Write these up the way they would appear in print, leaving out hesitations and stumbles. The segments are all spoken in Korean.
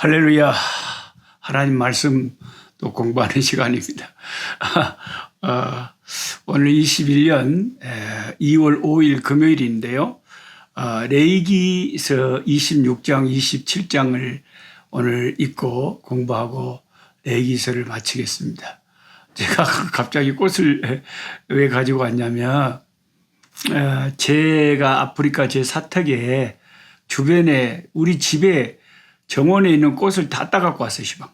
할렐루야. 하나님 말씀 또 공부하는 시간입니다. 오늘 21년 2월 5일 금요일인데요. 레위기서 26장, 27장을 오늘 읽고 공부하고 레위기서를 마치겠습니다. 제가 갑자기 꽃을 왜 가지고 왔냐면 제가 아프리카 제 사택에 주변에 우리 집에 정원에 있는 꽃을 다 따갖고 왔어요, 시방.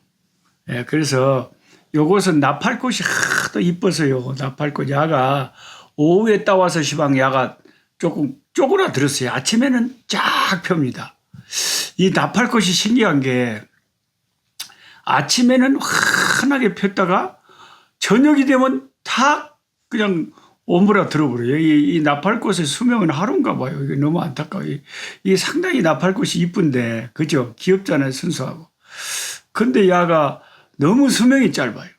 그래서 요것은 나팔꽃이 하도 이뻐서요. 나팔꽃 야가 오후에 따와서 시방 야가 조금 쪼그라들었어요. 아침에는 쫙 펴니다. 이 나팔꽃이 신기한 게 아침에는 환하게 폈다가 저녁이 되면 다 그냥 오므라 들어버려요. 이 나팔꽃의 수명은 하루인가 봐요. 이게 너무 안타까워요. 이게 상당히 나팔꽃이 이쁜데, 그죠? 귀엽잖아요, 순수하고. 근데 야가 너무 수명이 짧아요.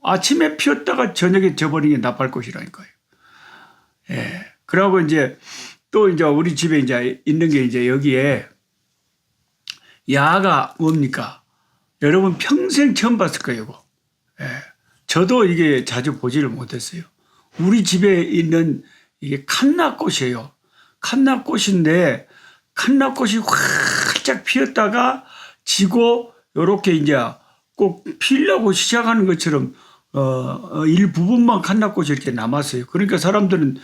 아침에 피었다가 저녁에 져버린 게 나팔꽃이라니까요. 예. 그러고 이제 또 이제 우리 집에 이제 있는 게 이제 여기에 야가 뭡니까? 여러분 평생 처음 봤을 거예요, 이거. 예. 저도 이게 자주 보지를 못했어요. 우리 집에 있는 이게 칸나꽃이에요. 칸나꽃인데 칸나꽃이 활짝 피었다가 지고 요렇게 이제 꼭 피려고 시작하는 것처럼 일부분만 칸나꽃이 이렇게 남았어요. 그러니까 사람들은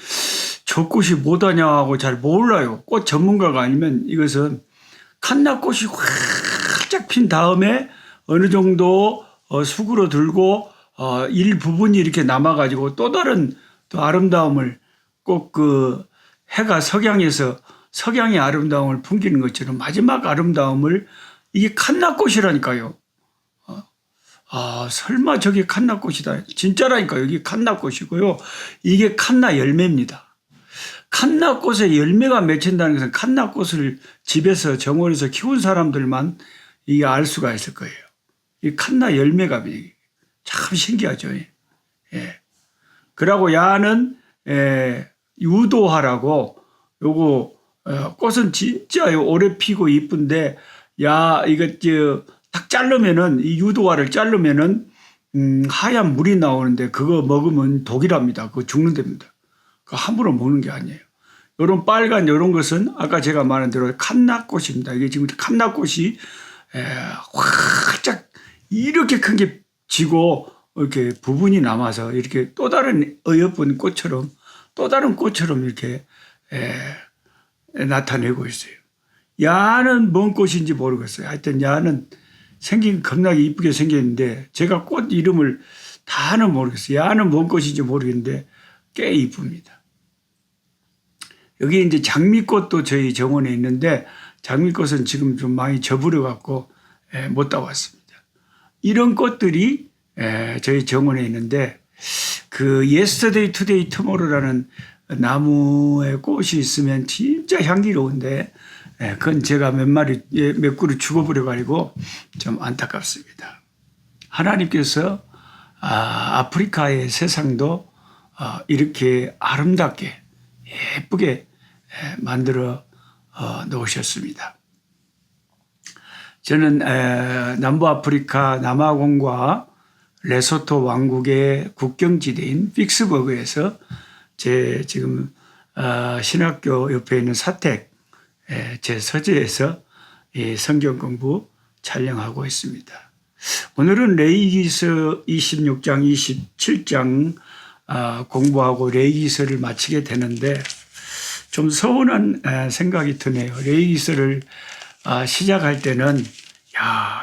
저 꽃이 뭐다냐고 잘 몰라요. 꽃 전문가가 아니면 이것은 칸나꽃이 활짝 핀 다음에 어느 정도 수그러들고 일부분이 이렇게 남아가지고 또 다른 또 아름다움을 꼭 그 해가 석양의 아름다움을 풍기는 것처럼 마지막 아름다움을 이게 칸나꽃이라니까요. 설마 저게 칸나꽃이다. 진짜라니까요. 이게 칸나꽃이고요. 이게 칸나 열매입니다. 칸나꽃에 열매가 맺힌다는 것은 칸나꽃을 집에서 정원에서 키운 사람들만 이게 알 수가 있을 거예요. 이 칸나 열매가 참 신기하죠. 예. 그러고 야는 유도하라고 요거 꽃은 진짜 오래 피고 이쁜데 야 이거 딱 자르면은 이 유도화를 자르면은 하얀 물이 나오는데 그거 먹으면 독이랍니다. 그거 죽는답니다. 그거 함부로 먹는 게 아니에요. 요런 빨간 요런 것은 아까 제가 말한 대로 칸나꽃입니다. 이게 지금 칸나꽃이 활짝 이렇게 큰 게 지고 이렇게 부분이 남아서 이렇게 또 다른 어여쁜 꽃처럼 또 다른 꽃처럼 이렇게 나타내고 있어요. 야는 뭔 꽃인지 모르겠어요. 하여튼 야는 생긴 겁나게 이쁘게 생겼는데 제가 꽃 이름을 다는 모르겠어요. 야는 뭔 꽃인지 모르겠는데 꽤 이쁩니다. 여기 이제 장미꽃도 저희 정원에 있는데 장미꽃은 지금 좀 많이 져버려 갖고 못 따왔습니다. 이런 꽃들이 저희 정원에 있는데 그 Yesterday, Today, Tomorrow라는 나무에 꽃이 있으면 진짜 향기로운데 그건 제가 몇 그루 죽어버려가지고 좀 안타깝습니다. 하나님께서 아프리카의 세상도 이렇게 아름답게 예쁘게 만들어 놓으셨습니다. 저는 남부아프리카 남아공과 레소토 왕국의 국경지대인 픽스버그에서 제 지금 신학교 옆에 있는 사택 제 서재에서 이 성경 공부 촬영하고 있습니다. 오늘은 레위기서 26장, 27장 공부하고 레위기서를 마치게 되는데 좀 서운한 생각이 드네요. 레위기서를 시작할 때는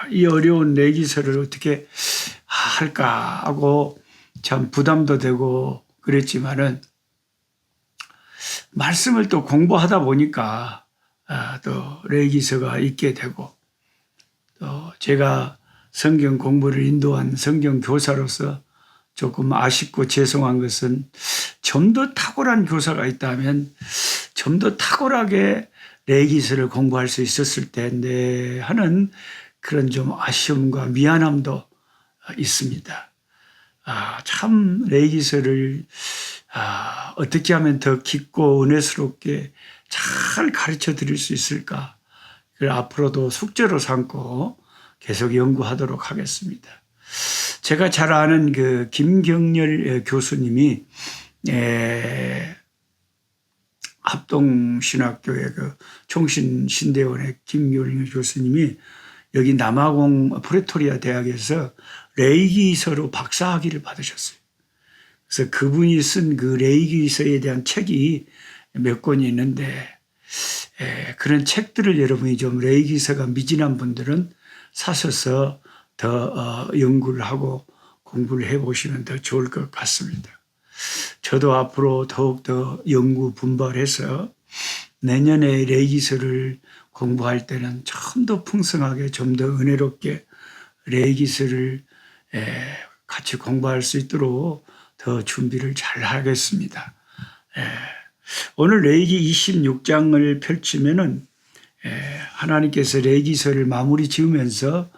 이 어려운 레위기서를 어떻게 할까 하고 참 부담도 되고 그랬지만은 말씀을 또 공부하다 보니까 또 레위기서가 있게 되고 또 제가 성경 공부를 인도한 성경 교사로서 조금 아쉽고 죄송한 것은 좀 더 탁월한 교사가 있다면 좀 더 탁월하게 레위기서를 공부할 수 있었을 텐데 하는 그런 좀 아쉬움과 미안함도 있습니다. 참 레위기서를 어떻게 하면 더 깊고 은혜스럽게 잘 가르쳐 드릴 수 있을까? 그걸 앞으로도 숙제로 삼고 계속 연구하도록 하겠습니다. 제가 잘 아는 그 김경렬 교수님이 합동신학교의 그 총신신대원의 김경렬 교수님이 여기 남아공 프레토리아 대학에서 레이기서로 박사학위를 받으셨어요. 그래서 그분이 쓴 그 레이기서에 대한 책이 몇 권이 있는데 그런 책들을 여러분이 좀 레이기서가 미진한 분들은 사셔서 더 연구를 하고 공부를 해보시면 더 좋을 것 같습니다. 저도 앞으로 더욱더 연구 분발해서 내년에 레이기서를 공부할 때는 좀 더 풍성하게 좀 더 은혜롭게 레이기서를 같이 공부할 수 있도록 더 준비를 잘 하겠습니다. 오늘 레위기 26장을 펼치면은 하나님께서 레위기서를 마무리 지으면서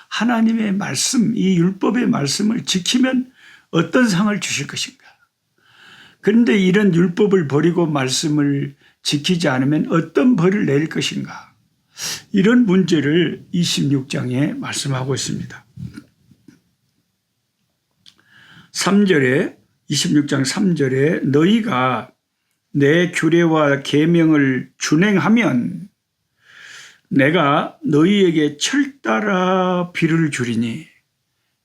하나님의 말씀, 이 율법의 말씀을 지키면 어떤 상을 주실 것인가. 그런데 이런 율법을 버리고 말씀을 지키지 않으면 어떤 벌을 내릴 것인가. 이런 문제를 26장에 말씀하고 있습니다. 3절에 26장 3절에 너희가 내 규례와 계명을 준행하면 내가 너희에게 철따라 비를 주리니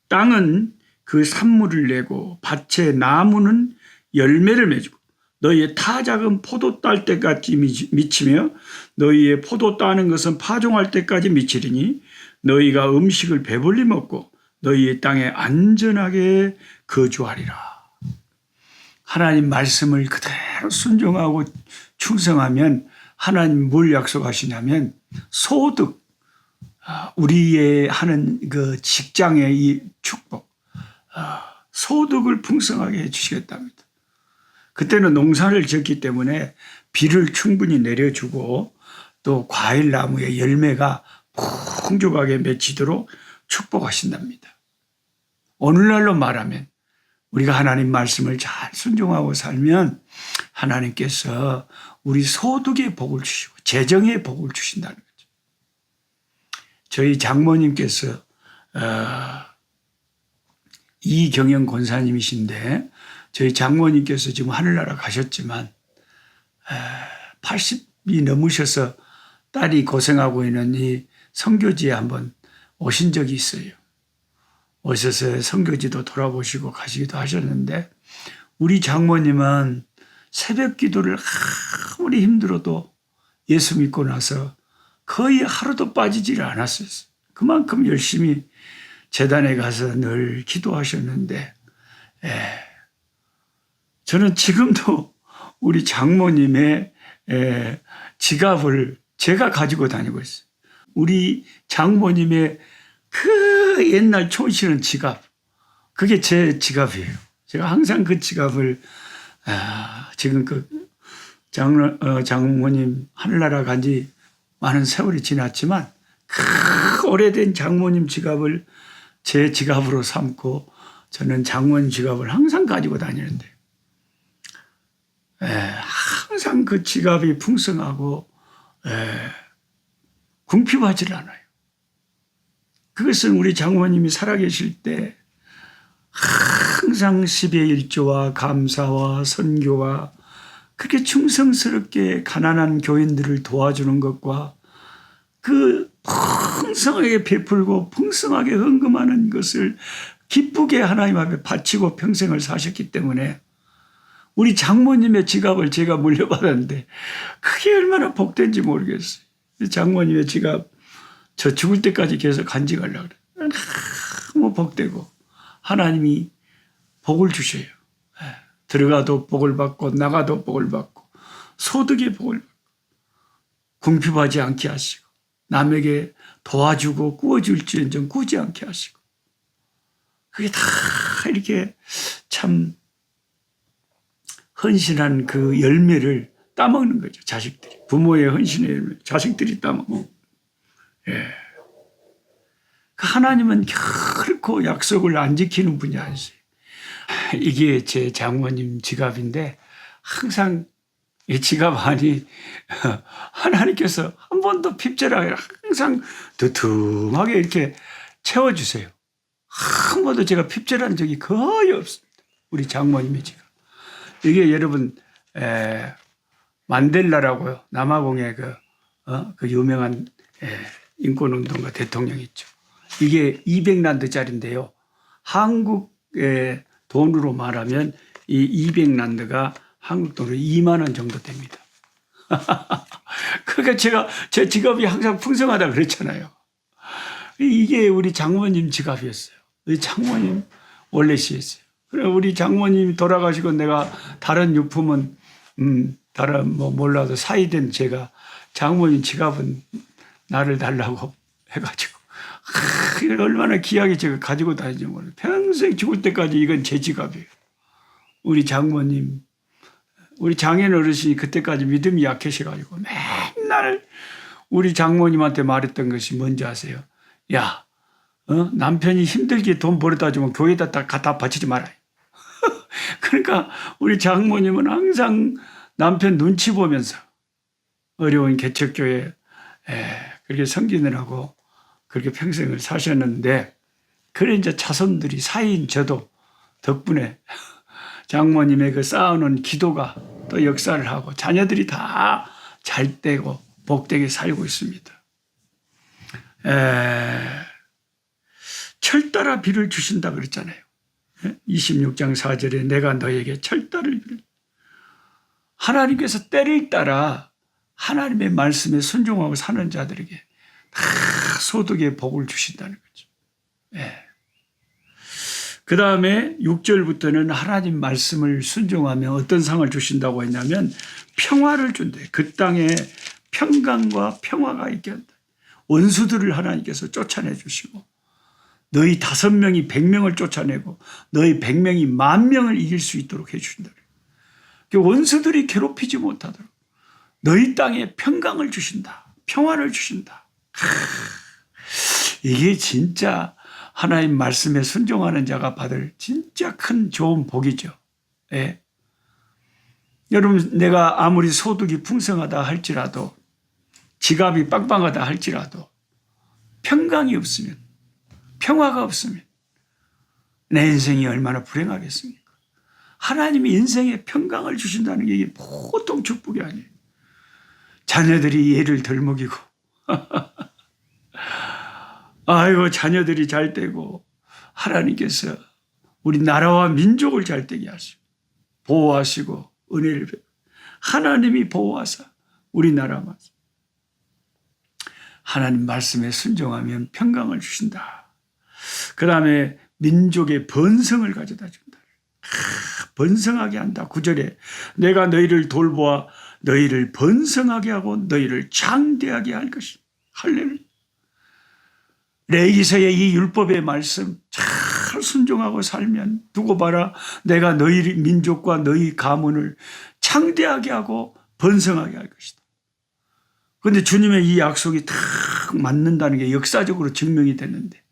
땅은 그 산물을 내고 밭의 나무는 열매를 맺고 너희의 타작은 포도 딸 때까지 미치며 너희의 포도 따는 것은 파종할 때까지 미치리니 너희가 음식을 배불리 먹고 너희의 땅에 안전하게 거주하리라. 하나님 말씀을 그대로 순종하고 충성하면 하나님 뭘 약속하시냐면 소득, 우리의 하는 그 직장의 이 축복, 소득을 풍성하게 해주시겠답니다. 그때는 농사를 지었기 때문에 비를 충분히 내려주고 또 과일 나무의 열매가 풍족하게 맺히도록 축복하신답니다. 오늘날로 말하면 우리가 하나님 말씀을 잘 순종하고 살면 하나님께서 우리 소득의 복을 주시고 재정의 복을 주신다는 거죠. 저희 장모님께서 이경영 권사님이신데 저희 장모님께서 지금 하늘나라 가셨지만 80이 넘으셔서 딸이 고생하고 있는 이 선교지에 한번 오신 적이 있어요. 오셔서 선교지도 돌아보시고 가시기도 하셨는데 우리 장모님은 새벽 기도를 아무리 힘들어도 예수 믿고 나서 거의 하루도 빠지지를 않았어요. 그만큼 열심히 재단에 가서 늘 기도하셨는데 저는 지금도 우리 장모님의 지갑을 제가 가지고 다니고 있어요. 우리 장모님의 그 옛날 촌신은 지갑, 그게 제 지갑이에요. 제가 항상 그 지갑을 지금 그 장모님 하늘나라 간지 많은 세월이 지났지만 그 오래된 장모님 지갑을 제 지갑으로 삼고 저는 장모님 지갑을 항상 가지고 다니는데 항상 그 지갑이 풍성하고 궁핍하지 않아요. 그것은 우리 장모님이 살아계실 때 항상 10의 1조와 감사와 선교와 그렇게 충성스럽게 가난한 교인들을 도와주는 것과 그 풍성하게 베풀고 풍성하게 헌금하는 것을 기쁘게 하나님 앞에 바치고 평생을 사셨기 때문에 우리 장모님의 지갑을 제가 물려받았는데 그게 얼마나 복된지 모르겠어요. 장모님의 지갑 저 죽을 때까지 계속 간직하려고 그래요. 너무 복되고 하나님이 복을 주셔요. 들어가도 복을 받고 나가도 복을 받고 소득의 복을 받고 궁핍하지 않게 하시고 남에게 도와주고 구워줄지언정 구지 않게 하시고 그게 다 이렇게 참 헌신한 그 열매를 따먹는 거죠. 자식들이. 부모의 헌신의 열매 자식들이 따먹고 하나님은 결코 약속을 안 지키는 분이 아니세요. 이게 제 장모님 지갑인데 항상 이 지갑 안이 하나님께서 한 번도 핍절하게 항상 두툼하게 이렇게 채워주세요. 한 번도 제가 핍절한 적이 거의 없습니다. 우리 장모님의 지갑. 이게 여러분 만델라라고요. 남아공의 그 유명한 인권운동가 대통령 있죠. 이게 200란드짜리인데요. 한국의 돈으로 말하면 이 200란드가 한국 돈으로 2만 원 정도 됩니다. 그러니까 제 지갑이 항상 풍성하다 그랬잖아요. 이게 우리 장모님 지갑이었어요. 우리 장모님 월렛이었어요. 그래 우리 장모님이 돌아가시고 내가 다른 유품은 다른 뭐 몰라도 사이된 제가 장모님 지갑은 나를 달라고 해가지고 얼마나 귀하게 제가 가지고 다니지 몰라요. 평생 죽을 때까지 이건 제 지갑이에요. 우리 장모님, 우리 장인 어르신이 그때까지 믿음이 약해셔가지고 맨날 우리 장모님한테 말했던 것이 뭔지 아세요? 야, 남편이 힘들게 돈 벌어다 주면 교회에다 다 갖다 바치지 말아요. 그러니까 우리 장모님은 항상 남편 눈치 보면서 어려운 개척교회 그렇게 섬기느라고 그렇게 평생을 사셨는데, 그래 이제 자손들이 사이인 저도 덕분에 장모님의 그 쌓아놓은 기도가 또 역사를 하고 자녀들이 다 잘 되고 복되게 살고 있습니다. 철따라 비를 주신다 그랬잖아요. 26장 4절에 내가 너에게 철따를 비를. 하나님께서 때를 따라 하나님의 말씀에 순종하고 사는 자들에게 다 소득의 복을 주신다는 거죠. 그 다음에 6절부터는 하나님 말씀을 순종하면 어떤 상을 주신다고 했냐면 평화를 준대. 그 땅에 평강과 평화가 있게 한다. 원수들을 하나님께서 쫓아내 주시고 너희 5명이 100명을 쫓아내고 너희 100명이 10,000명을 이길 수 있도록 해주신다. 원수들이 괴롭히지 못하도록 너희 땅에 평강을 주신다. 평화를 주신다. 이게 진짜 하나님 말씀에 순종하는 자가 받을 진짜 큰 좋은 복이죠. 여러분, 내가 아무리 소득이 풍성하다 할지라도 지갑이 빵빵하다 할지라도 평강이 없으면, 평화가 없으면 내 인생이 얼마나 불행하겠습니까? 하나님이 인생에 평강을 주신다는 게 이게 보통 축복이 아니에요. 자녀들이 얘를 덜 먹이고 아이고 자녀들이 잘 되고 하나님께서 우리 나라와 민족을 잘 되게 하시고 보호하시고 은혜를 하나님이 보호하사 우리나라만 하나님 말씀에 순종하면 평강을 주신다. 그 다음에 민족의 번성을 가져다 준다. 번성하게 한다. 9절에 내가 너희를 돌보아 너희를 번성하게 하고 너희를 장대하게 할 것이다. 할렐루야. 레위기서의 이 율법의 말씀 잘 순종하고 살면 두고 봐라. 내가 너희 민족과 너희 가문을 창대하게 하고 번성하게 할 것이다. 그런데 주님의 이 약속이 딱 맞는다는 게 역사적으로 증명이 됐는데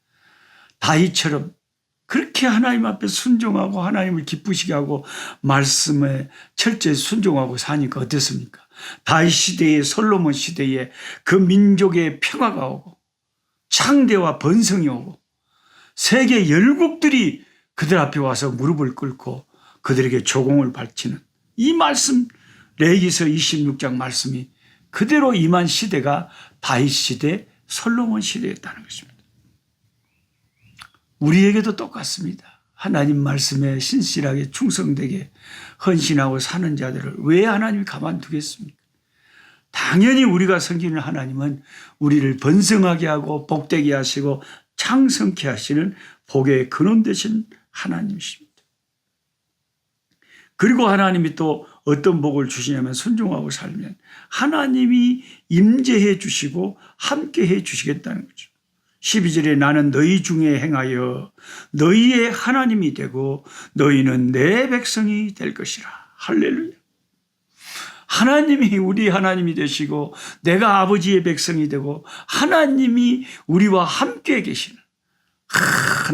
다윗처럼 그렇게 하나님 앞에 순종하고 하나님을 기쁘시게 하고 말씀에 철저히 순종하고 사니까 어땠습니까? 다윗 시대에 솔로몬 시대에 그 민족의 평화가 오고 창대와 번성이 오고 세계 열국들이 그들 앞에 와서 무릎을 꿇고 그들에게 조공을 바치는 이 말씀 레위기서 26장 말씀이 그대로 임한 시대가 다윗 시대, 솔로몬 시대였다는 것입니다. 우리에게도 똑같습니다. 하나님 말씀에 신실하게 충성되게 헌신하고 사는 자들을 왜 하나님이 가만두겠습니까? 당연히 우리가 섬기는 하나님은 우리를 번성하게 하고 복되게 하시고 창성케 하시는 복의 근원 되신 하나님이십니다. 그리고 하나님이 또 어떤 복을 주시냐면 순종하고 살면 하나님이 임재해 주시고 함께해 주시겠다는 거죠. 12절에 나는 너희 중에 행하여 너희의 하나님이 되고 너희는 내 백성이 될 것이라. 할렐루야. 하나님이 우리 하나님이 되시고 내가 아버지의 백성이 되고 하나님이 우리와 함께 계시는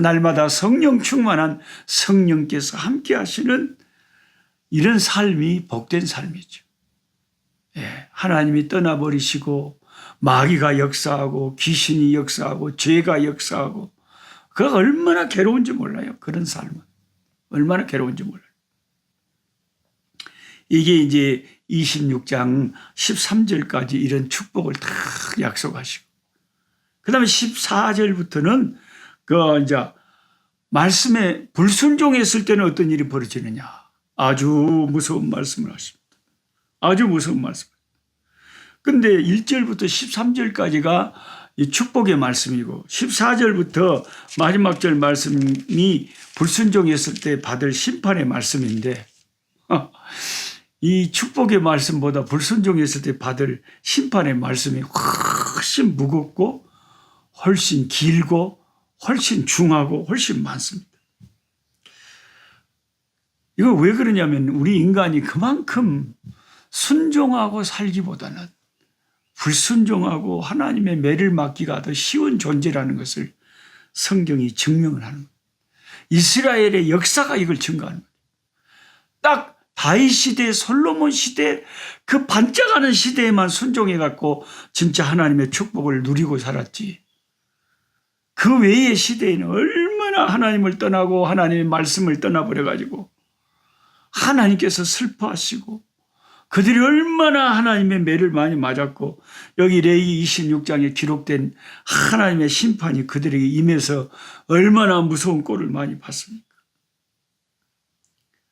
날마다 성령 충만한 성령께서 함께 하시는 이런 삶이 복된 삶이죠. 하나님이 떠나버리시고 마귀가 역사하고 귀신이 역사하고 죄가 역사하고 그가 얼마나 괴로운지 몰라요. 그런 삶은. 얼마나 괴로운지 몰라요. 이게 이제 26장 13절까지 이런 축복을 다 약속하시고 그 다음에 14절부터는 그 이제 말씀에 불순종했을 때는 어떤 일이 벌어지느냐. 아주 무서운 말씀을 하십니다. 아주 무서운 말씀. 근데 1절부터 13절까지가 이 축복의 말씀이고 14절부터 마지막 절 말씀이 불순종했을 때 받을 심판의 말씀인데 이 축복의 말씀보다 불순종했을 때 받을 심판의 말씀이 훨씬 무겁고 훨씬 길고 훨씬 중하고 훨씬 많습니다. 이거 왜 그러냐면 우리 인간이 그만큼 순종하고 살기보다는 불순종하고 하나님의 매를 맞기가 더 쉬운 존재라는 것을 성경이 증명을 하는 거예요. 이스라엘의 역사가 이걸 증거하는 거예요. 딱 다윗 시대, 솔로몬 시대 그 반짝하는 시대에만 순종해갖고 진짜 하나님의 축복을 누리고 살았지. 그 외의 시대에는 얼마나 하나님을 떠나고 하나님의 말씀을 떠나버려가지고 하나님께서 슬퍼하시고 그들이 얼마나 하나님의 매를 많이 맞았고 여기 레위 26장에 기록된 하나님의 심판이 그들에게 임해서 얼마나 무서운 꼴을 많이 봤습니까?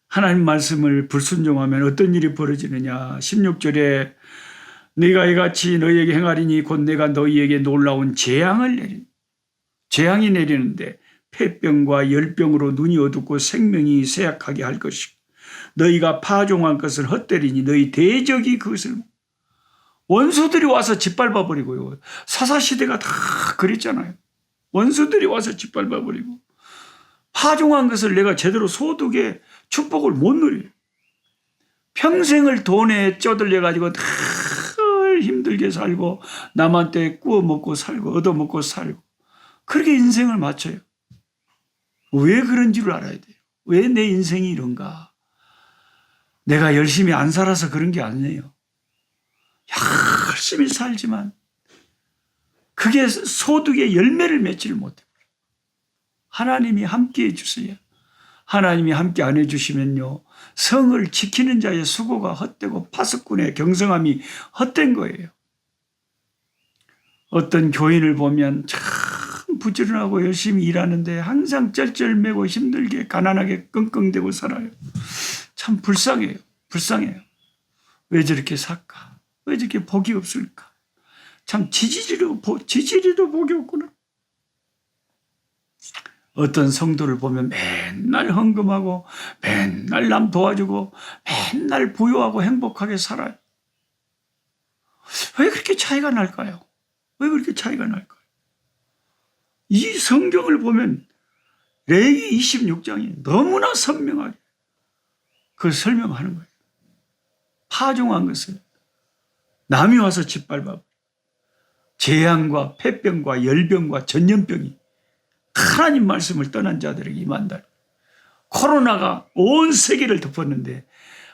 하나님 말씀을 불순종하면 어떤 일이 벌어지느냐. 16절에 네가 이같이 너희에게 행하리니 곧 내가 너희에게 놀라운 재앙이 내리는데 폐병과 열병으로 눈이 어둡고 생명이 쇠약하게 할 것이고 너희가 파종한 것을 헛되리니 너희 대적이 그것을 원수들이 와서 짓밟아버리고요. 사사시대가 다 그랬잖아요. 원수들이 와서 짓밟아버리고 파종한 것을 내가 제대로 소득에 축복을 못 누려요. 평생을 돈에 쩌들려가지고 다 힘들게 살고 남한테 구워 먹고 살고 얻어먹고 살고 그렇게 인생을 마쳐요. 왜 그런 줄 알아야 돼요. 왜 내 인생이 이런가. 내가 열심히 안 살아서 그런 게 아니에요. 열심히 살지만 그게 소득의 열매를 맺지를 못해요. 하나님이 함께해 주세요. 하나님이 함께 안 해주시면요. 성을 지키는 자의 수고가 헛되고 파수꾼의 경성함이 헛된 거예요. 어떤 교인을 보면 참 부지런하고 열심히 일하는데 항상 쩔쩔매고 힘들게 가난하게 끙끙대고 살아요. 참 불쌍해요. 불쌍해요. 왜 저렇게 살까? 왜 저렇게 복이 없을까? 참 지지리도 복이 없구나. 어떤 성도를 보면 맨날 헌금하고 맨날 남 도와주고 맨날 부유하고 행복하게 살아요. 왜 그렇게 차이가 날까요? 왜 그렇게 차이가 날까요? 이 성경을 보면 레위기 26장이 너무나 선명하게 그걸 설명하는 거예요. 파종한 것을 남이 와서 짓밟아 재앙과 폐병과 열병과 전염병이 하나님 말씀을 떠난 자들에게 임한다. 코로나가 온 세계를 덮었는데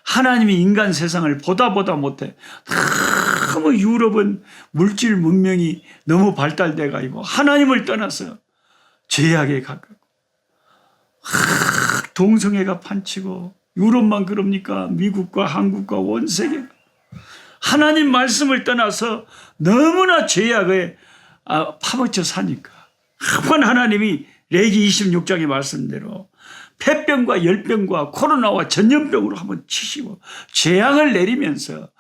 하나님이 인간 세상을 보다 못해 너무 유럽은 물질 문명이 너무 발달돼가지고 하나님을 떠나서 죄악에 가깝고 동성애가 판치고 유럽만 그럽니까? 미국과 한국과 온 세계가 하나님 말씀을 떠나서 너무나 죄악에 파묻혀 사니까 한번 하나님이 레위기 26장의 말씀대로 폐병과 열병과 코로나와 전염병으로 한번 치시고 재앙을 내리면서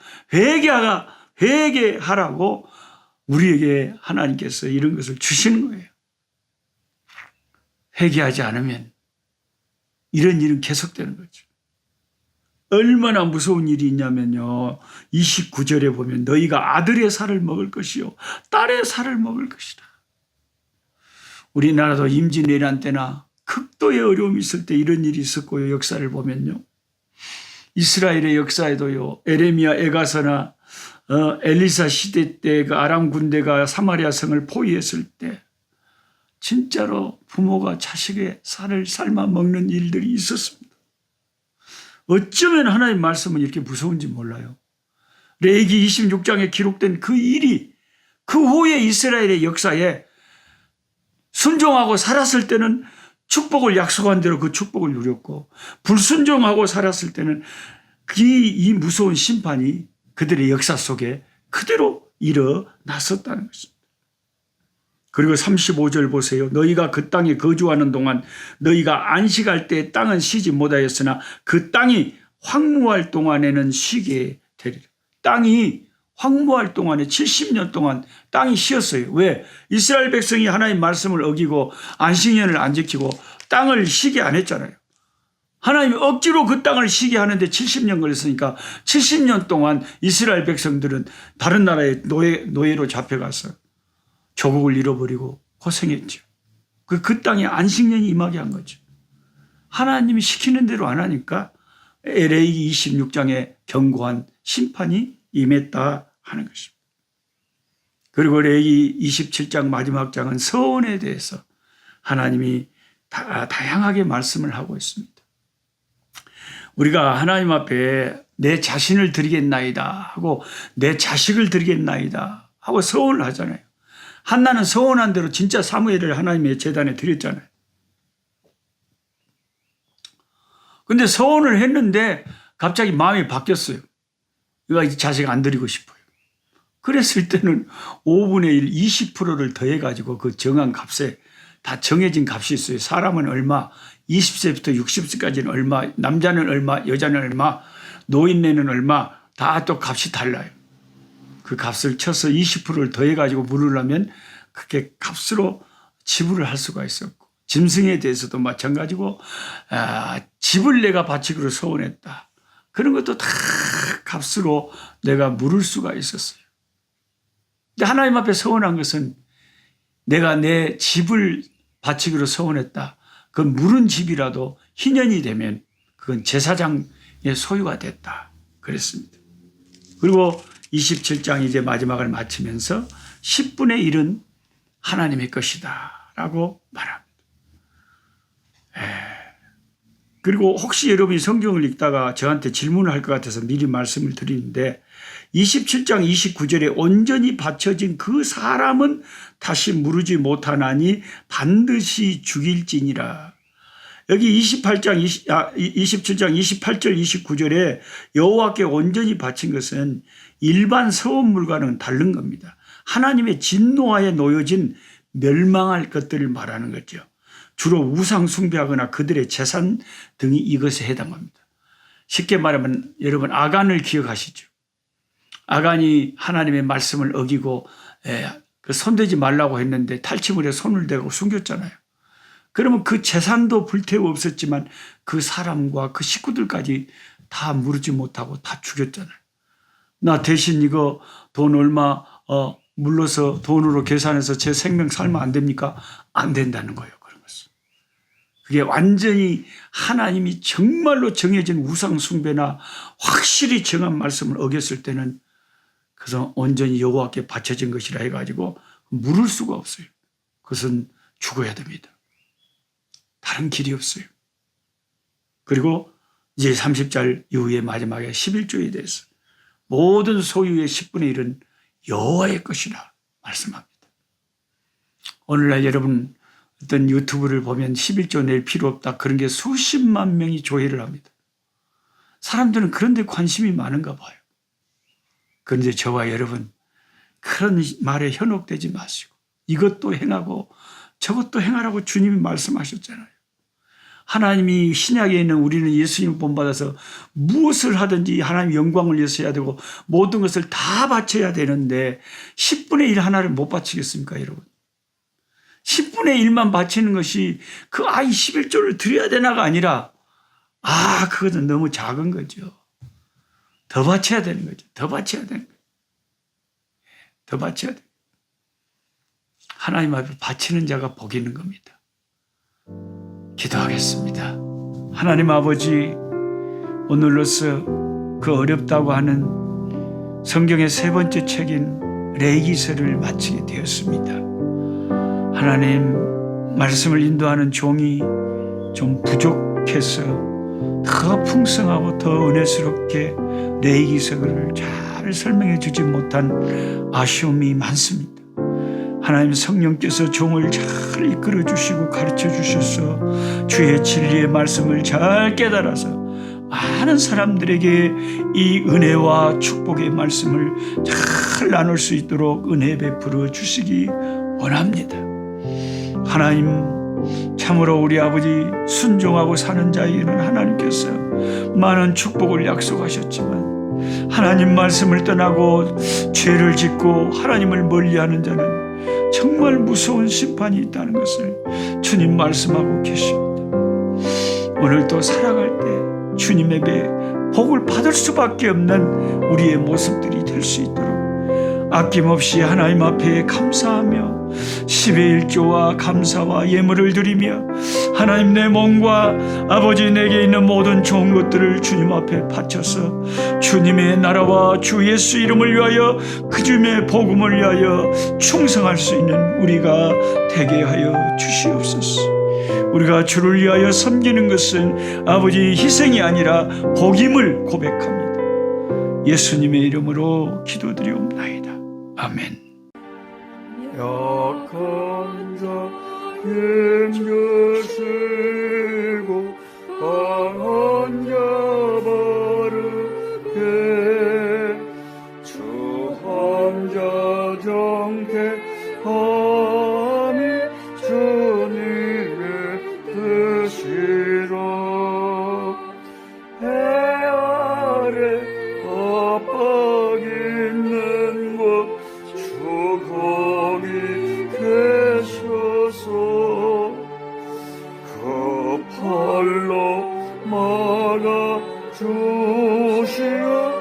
회개하라고 우리에게 하나님께서 이런 것을 주시는 거예요. 회개하지 않으면 이런 일은 계속되는 거죠. 얼마나 무서운 일이 있냐면요. 29절에 보면 너희가 아들의 살을 먹을 것이요 딸의 살을 먹을 것이다. 우리나라도 임진왜란 때나 극도의 어려움이 있을 때 이런 일이 있었고요. 역사를 보면요. 이스라엘의 역사에도요. 에레미야 에가서나 엘리사 시대 때 그 아람 군대가 사마리아 성을 포위했을 때 진짜로 부모가 자식의 살을 삶아 먹는 일들이 있었습니다. 어쩌면 하나님 말씀은 이렇게 무서운지 몰라요. 레위기 26장에 기록된 그 일이 그 후에 이스라엘의 역사에 순종하고 살았을 때는 축복을 약속한 대로 그 축복을 누렸고, 불순종하고 살았을 때는 이 무서운 심판이 그들의 역사 속에 그대로 일어났었다는 것입니다. 그리고 35절 보세요. 너희가 그 땅에 거주하는 동안 너희가 안식할 때 땅은 쉬지 못하였으나 그 땅이 황무할 동안에는 쉬게 되리라. 땅이 황무할 동안에 70년 동안 땅이 쉬었어요. 왜? 이스라엘 백성이 하나님 말씀을 어기고 안식년을 안 지키고 땅을 쉬게 안 했잖아요. 하나님이 억지로 그 땅을 쉬게 하는데 70년 걸렸으니까 70년 동안 이스라엘 백성들은 다른 나라의 노예로 잡혀가서 조국을 잃어버리고 고생했죠. 그 땅에 안식년이 임하게 한 거죠. 하나님이 시키는 대로 안 하니까 레위기 26장에 견고한 심판이 임했다 하는 것입니다. 그리고 레위기 27장 마지막 장은 서원에 대해서 하나님이 다양하게 말씀을 하고 있습니다. 우리가 하나님 앞에 내 자신을 드리겠나이다 하고 내 자식을 드리겠나이다 하고 서원을 하잖아요. 한나는 서원한 대로 진짜 사무엘을 하나님의 제단에 드렸잖아요. 근데 서원을 했는데 갑자기 마음이 바뀌었어요. 이거 자식 안 드리고 싶어요. 그랬을 때는 5분의 1, 20%를 더해가지고 그 정한 값에 다 정해진 값이 있어요. 사람은 얼마, 20세부터 60세까지는 얼마, 남자는 얼마, 여자는 얼마, 노인네는 얼마, 다 또 값이 달라요. 그 값을 쳐서 20%를 더해가지고 물으려면 그게 값으로 지불을 할 수가 있었고, 짐승에 대해서도 마찬가지고, 집을 내가 바치기로 서원했다. 그런 것도 다 값으로 내가 물을 수가 있었어요. 근데 하나님 앞에 서원한 것은 내가 내 집을 바치기로 서원했다. 그 물은 집이라도 희년이 되면 그건 제사장의 소유가 됐다. 그랬습니다. 그리고 27장 이제 마지막을 마치면서 10분의 1은 하나님의 것이다 라고 말합니다. 그리고 혹시 여러분이 성경을 읽다가 저한테 질문을 할 것 같아서 미리 말씀을 드리는데 27장 29절에 온전히 바쳐진 그 사람은 다시 무르지 못하나니 반드시 죽일지니라. 여기 27장 28절 29절에 여호와께 온전히 바친 것은 일반 서원물과는 다른 겁니다. 하나님의 진노하에 놓여진 멸망할 것들을 말하는 거죠. 주로 우상 숭배하거나 그들의 재산 등이 이것에 해당합니다. 쉽게 말하면 여러분 아간을 기억하시죠? 아간이 하나님의 말씀을 어기고 그 손대지 말라고 했는데 탈취물에 손을 대고 숨겼잖아요. 그러면 그 재산도 불태워 없었지만 그 사람과 그 식구들까지 다 무르지 못하고 다 죽였잖아요. 나 대신 이거 돈 얼마 물러서 돈으로 계산해서 제 생명 살면 안 됩니까? 안 된다는 거예요. 그게 완전히 하나님이 정말로 정해진 우상 숭배나 확실히 정한 말씀을 어겼을 때는 그것은 온전히 여호와께 바쳐진 것이라 해가지고 물을 수가 없어요. 그것은 죽어야 됩니다. 다른 길이 없어요. 그리고 이제 30절 이후에 마지막에 11조에 대해서 모든 소유의 10분의 1은 여호와의 것이라 말씀합니다. 오늘날 여러분 어떤 유튜브를 보면 11조 낼 필요 없다. 그런 게 수십만 명이 조회를 합니다. 사람들은 그런 데 관심이 많은가 봐요. 그런데 저와 여러분 그런 말에 현혹되지 마시고 이것도 행하고 저것도 행하라고 주님이 말씀하셨잖아요. 하나님이 신약에 있는 우리는 예수님 본받아서 무엇을 하든지 하나님 영광을 위해서 해야 되고 모든 것을 다 바쳐야 되는데 10분의 1 하나를 못 바치겠습니까 여러분? 10분의 1만 바치는 것이 그 11조를 드려야 되나가 아니라 그것은 너무 작은 거죠. 더 바쳐야 되는 거죠. 더 바쳐야 되는 거죠. 더 바쳐야 돼요. 하나님 앞에 바치는 자가 복이 있는 겁니다. 기도하겠습니다. 하나님 아버지, 오늘로서 그 어렵다고 하는 성경의 세 번째 책인 레위기서를 마치게 되었습니다. 하나님, 말씀을 인도하는 종이 좀 부족해서 더 풍성하고 더 은혜스럽게 레위기서를 잘 잘 설명해 주지 못한 아쉬움이 많습니다. 하나님 성령께서 종을 잘 이끌어 주시고 가르쳐 주셔서 주의 진리의 말씀을 잘 깨달아서 많은 사람들에게 이 은혜와 축복의 말씀을 잘 나눌 수 있도록 은혜 베풀어 주시기 원합니다. 하나님, 참으로 우리 아버지 순종하고 사는 자에게는 하나님께서 많은 축복을 약속하셨지만 하나님 말씀을 떠나고 죄를 짓고 하나님을 멀리하는 자는 정말 무서운 심판이 있다는 것을 주님 말씀하고 계십니다. 오늘도 살아갈 때 주님의 복을 받을 수밖에 없는 우리의 모습들이 될 수 있도록 아낌없이 하나님 앞에 감사하며 10의 1조와 감사와 예물을 드리며 하나님 내 몸과 아버지 내게 있는 모든 좋은 것들을 주님 앞에 바쳐서 주님의 나라와 주 예수 이름을 위하여 그 주님의 복음을 위하여 충성할 수 있는 우리가 되게 하여 주시옵소서. 우리가 주를 위하여 섬기는 것은 아버지 희생이 아니라 복임을 고백합니다. 예수님의 이름으로 기도드리옵나이다. 아멘. 약한 자 힘주시고 강한 자 바르게 주 환자 정택함이 주님의 뜻이라. 해 아래 압박 있는 곳 주 거기 계셔서 그 팔로 막아 주시오.